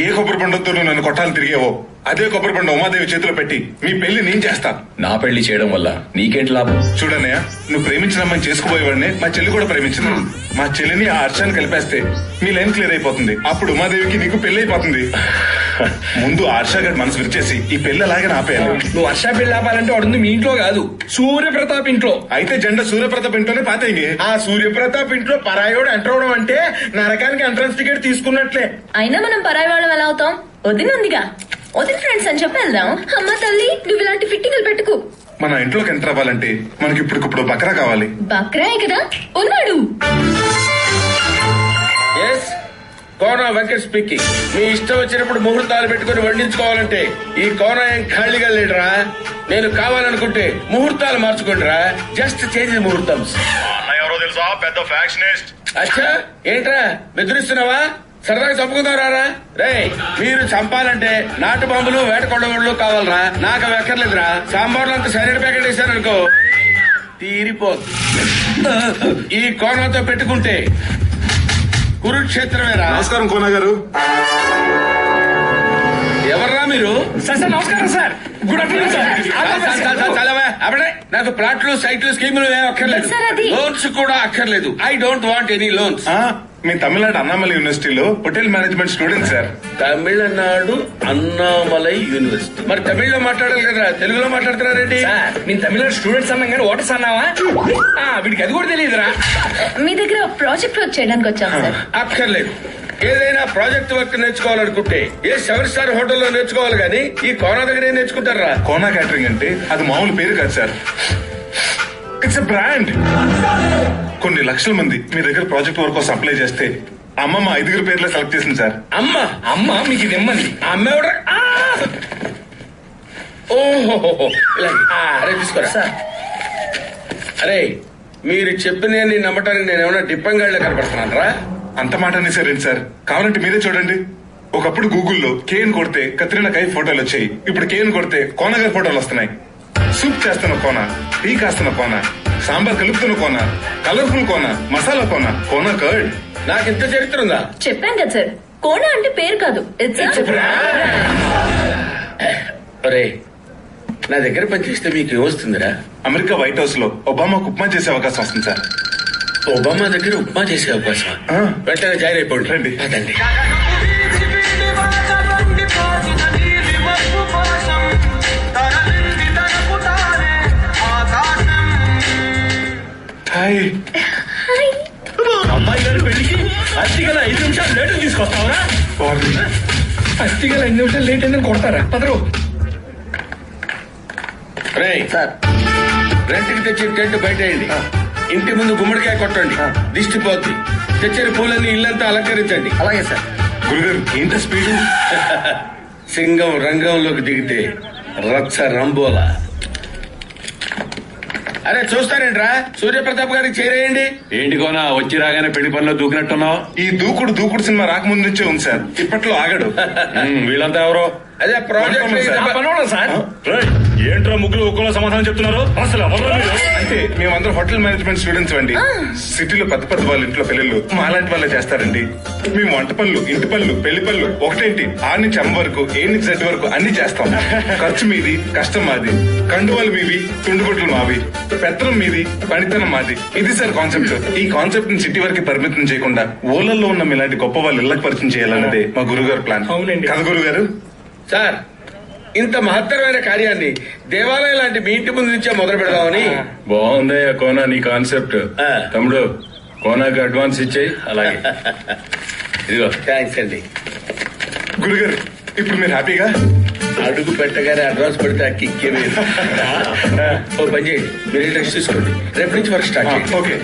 ఏ కొబ్బరి పండుతో నువ్వు నన్ను కొట్టాలని తిరిగేవో అదే కొబ్బరి పండు ఉమాదేవి చేతిలో పెట్టి మీ పెళ్లి నేను చేస్తా. నా పెళ్లి చేయడం వల్ల నీకేంటి లాభం? చూడన్నయ్య, నువ్వు ప్రేమించిన అమ్మాయిని చేసుకుపోయేవాడిని మా చెల్లి కూడా ప్రేమించింది. మా చెల్లిని ఆ హర్షాన్ని కలిపేస్తే మీ లైన్ క్లియర్ అయిపోతుంది. అప్పుడు ఉమాదేవికి నీకు పెళ్లి అయిపోతుంది. ముందు హర్ష గారి మనసు విరిచేసి ఈ పెళ్లి అలాగే ఆపేయాలి. నువ్వు హర్ష పెళ్లి ఆపాలంటే వాడుంది మీ ఇంట్లో కాదు, సూర్యప్రతాప్ ఇంట్లో. అయితే జెండా సూర్యప్రతాప్ ఇంట్లోనే పాతయింది. ఆ సూర్యప్రతాప్ ఇంట్లో పరాయోడు ఎంటర్ అవడం అంటే నరకానికి ఎంట్రన్స్ టికెట్ తీసుకున్నట్లే. అయినా మనం పరాయి వాళ్ళం ఎలా అవుతాం? వదిన ఉందిగా, వదిన ఫ్రెండ్స్ అని చెప్పి వెళ్దాం. అమ్మ తల్లి, నువ్వు ఇలాంటి ఫిట్టింగ్లు పెట్టుకు. మన ఇంట్లోకి ఎంటర్ అవ్వాలంటే మనకి ఇప్పుడు బక్రా కావాలి. బక్రాయ్ కదా ఉన్నాడు. కోనా వెంకట్ స్పీకింగ్. మీ ఇష్టం వచ్చినప్పుడు ముహూర్తాలు పెట్టుకుని వండించుకోవాలంటే ఈ కోనా ఏం ఖాళీగా లేడురా. నేను కావాలనుకుంటే ముహూర్తాలు మార్చుకోండిరా. జస్ట్ చేంజ్ ముహూర్తం. ఎవరో తెలుసా? పెద్ద ఫ్యాక్షనిస్ట్. అచ్చా, ఏంట్రా బెదిరిస్తున్నావా? సరదాగా చంపుకుందాం రారా. రే, మీరు చంపాలంటే నాటు బాంబులు వేట కొడవళ్ళు కావాలరా. నాకు అవి ఎక్కర్లేదురా. సాంబార్లో అంత సైలెంట్ ప్యాకెట్ వేసారనుకో తీరిపోదు. ఈ కోనాతో పెట్టుకుంటే కురుక్షేత్రమేరా. నమస్కారం కోనా గారు. ఎవర్రా మీరు? సార్ నమస్కారం సార్. Good afternoon sir. చలవా అప్పుడే. నాకు ప్లాట్లు సైట్లు స్కీములు ఏం అక్కర్లేదు. లోన్స్ కూడా అక్కర్లేదు. I don't want any loans. మీ తమిళనాడు అన్నామలై యూనివర్సిటీలో hotel management student sir. Tamil Nadu Annamalai university. మరి తమిళ్లో మాట్లాడాలి కదా, తెలుగులో మాట్లాడుతున్నారేంటి? నేను తమిళనాడు స్టూడెంట్స్ అన్నాం కానీ ఓటర్స్ అన్నావా? వీడికి అది కూడా తెలియదురా. మీ దగ్గర ప్రాజెక్ట్ వర్క్ చేయడానికి వచ్చాం సార్. అక్కర్లేదు. ఏదైనా ప్రాజెక్ట్ వర్క్ నేర్చుకోవాలనుకుంటే ఏ 7 స్టార్ హోటల్లో నేర్చుకోవాలి కానీ ఈ కోనా దగ్గర ఏం నేర్చుకుంటారా? కోనా క్యాటరింగ్ అంటే అది మామూలు పేరు కాదు సార్. It's a brand. కొన్ని లక్షల మంది మీ దగ్గర ప్రాజెక్ట్ వర్క్ కోసం అప్లై చేస్తే అమ్మ మా 5 పేర్లే సెలెక్ట్ చేసింది సార్. అమ్మ మీకు ఇది ఇమ్మంది. అమ్మ ఎవడ? ఓహో, అరే తీసుకోరా సార్. అరే, మీరు చెప్పిన నమ్మటానికి నేను ఏమైనా డిప్పంగాళ్ళ కనపడుతున్నాను రా. అంత మాట అనేసారేంటి సార్? కావాలంటే మీరే చూడండి. ఒకప్పుడు గూగుల్లో కేఎన్ కొడితే కత్రినా కైఫ్ ఫోటోలు వచ్చాయి. ఇప్పుడు కేఎన్ కొడితే కోన గారి ఫోటోలు వస్తున్నాయి. సూప్ చేస్తున్న కోన, టీ కాస్తున్న కోన, సాంబార్ కలుపుతున్న కోన, కలర్ఫుల్ కోన, మసాలా కోన, కోన కర్డ్. నాకు ఇంత చరిత్ర ఉందా? చెప్పాను కదా సార్, కోనా అంటే పేరు కాదు. అరే, నా దగ్గర పనిచేస్తే మీకు ఏమొస్తుందిరా? అమెరికా వైట్ హౌస్ లో ఒబామాకు ఉప్మా చేసే అవకాశం వస్తుంది సార్. ఒబామా దగ్గర ఉప్మా చేసే అవకాశం? వెంటనే జాయిన్ అయిపోండి. రండి. అదండి. అమ్మాయి గారి పెళ్లికి అత్తిగల 5 నిమిషాలు లేటు తీసుకొస్తావరా? అత్తిగల 5 నిమిషాలు లేట్ అయిందని కొడతారా? పదరు. రే సార్, రెంట్కి తెచ్చి టెంట్ బయట వేయండి. ఇంటి ముందు గుమ్మడికాయ కొట్టండి, దిష్టి పోద్ది. తెచ్చిన పూలన్నీ ఇల్లంతా అలంకరించండి. అలాగే సార్. గురుగారు ఏంట స్పీడు? సింగం రంగంలోకి దిగితే రచ్చ రంబోలా. అరే చూస్తారేంట్రా, సూర్యప్రతాప్ గారికి చేరేయండి. ఏంటి కోనా వచ్చి రాగానే పెళ్లి పనిలో దూకినట్టున్నావు? ఈ దూకుడు సినిమా రాకముందు నుంచే ఉంది సార్. ఇప్పట్లో ఆగడు. వీళ్ళంతా ఎవరో? అదే ప్రాజెక్ట్ సార్. ఏంట్రా ముగ్గురు ఒక్కలో సమాధానం చెప్తున్నారు? అసలు అంటే మేమందరం హోటల్ మేనేజ్మెంట్ స్టూడెంట్స్ అండి. సిటీలో పెద్ద వాళ్ళ ఇంట్లో పెళ్లిళ్ళు మాలాంటి వాళ్ళే చేస్తారండి. మేము వంట పనులు, ఇంటి పనులు, పెళ్లి పనులు ఒకటేంటి 6 నుంచి M వరకు, 7 నుంచి Z వరకు అన్ని చేస్తాం. ఖర్చు మీది, కష్టం మాది. కండువాలు మీవి, తుండుగుడ్లు మావి. పెత్తనం మీది, పనితనం మాది. ఇది సార్ కాన్సెప్ట్. ఈ కాన్సెప్ట్ ని సిటీ వరకు పరిమితం చేయకుండా ఊళ్ళల్లో ఉన్న ఇలాంటి గొప్ప వాళ్ళు ఇళ్లకు పరిచయం చేయాలన్నదే మా గురుగారు ప్లాన్. అవునండి. కదా గురుగారు? సార్, ఇంత మహత్తరమైన కార్యాన్ని దేవాలయం లాంటి మీ ఇంటి ముందు నుంచే మొదలు పెడదామని. బాగుందయ్యా కోనా నీ కాన్సెప్ట్. తమ్ముడు కోనాకి అడ్వాన్స్ ఇచ్చేయి. అలాగే ఇదిగో. థ్యాంక్స్ అండి. గురుగారు ఇప్పుడు మీరు హ్యాపీగా? అడుగు పెట్టగానే అడ్వాన్స్ పెడితే ఆ కిక్కే వేరు. ఓ పని చేయండి, మీరు రెస్ట్ తీసుకోండి. రేపు నుంచి వర్క్ స్టార్ట్ చేయండి. ఓకే.